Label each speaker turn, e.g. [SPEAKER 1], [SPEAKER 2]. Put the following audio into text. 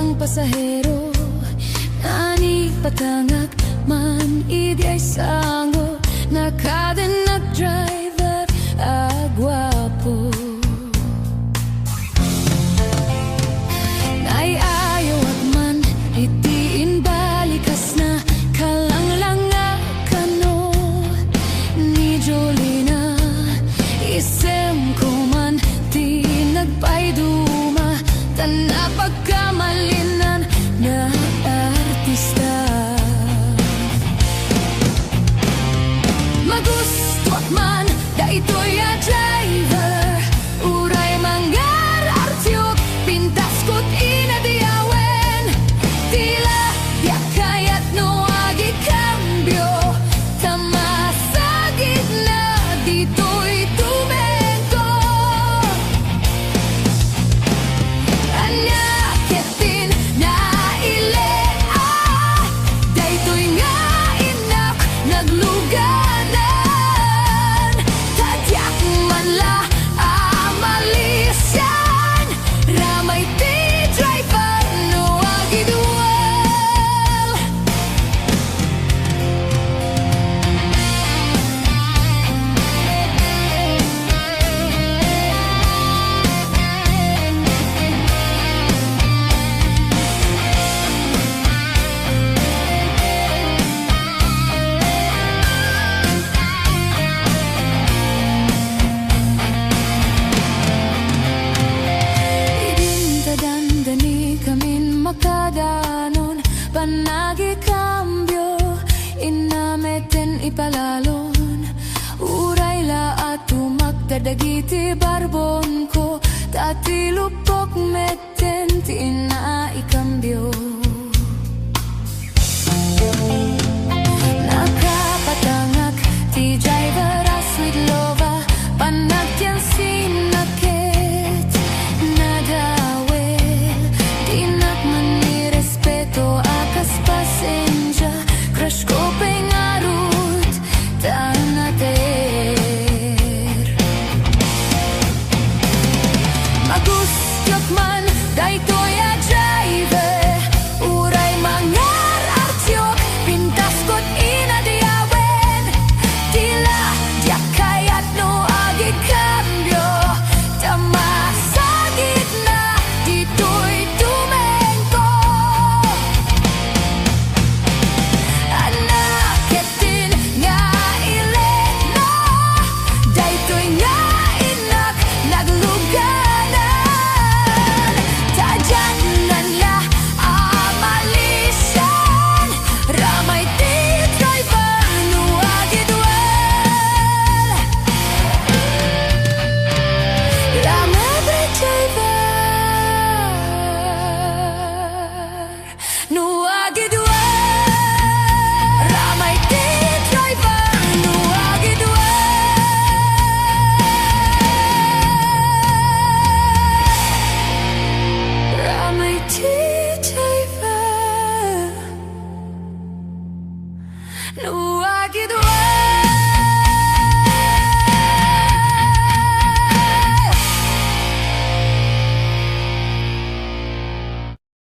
[SPEAKER 1] ang pasahero, nani patangak man idi ay sango, nakaden nag-driver agwapo. Ayaw at man itiin balikas na kalanglanga kano ni Jolina, isem ko man di nagpayduma tana pagkamalinan na artista. Magustuak man da ito'y a driver, uray manggar artyok pintas ko't inadiyawen, tila di kayat no agi cambio, tama sa gitna dito'y tumengko. Anyaketin na ilea, dayto'y nga inak nagluganan, tadyak man la amalisyan, ramay ti driver no agi duel. Idintadandani kamin makadanon, panagi cambio, inameten ipalalon, uray la at magdadagiti barbon ko, tati lupok meten ti ina ikambyo. Nakapatangak ti driver aswit lova, panagyan sinakit Nadawel, dinak man ni respeto akas pasensya, crush ko pengarut tanater. Magustyok man daytoy a driver, uray mangar artyok pintas ko't inadiyawen, tila di kayat no agi cambio, tama sa gitna dito'y tumengko. Anaketin nga ileno, dayto'y nga inak nagluganan, tadyanan la amalisyan, ramay ti driver no agi duel. Ramay ti driver no agi duel. Ramay ti driver no agi duel. Ramay ti driver no agi duel.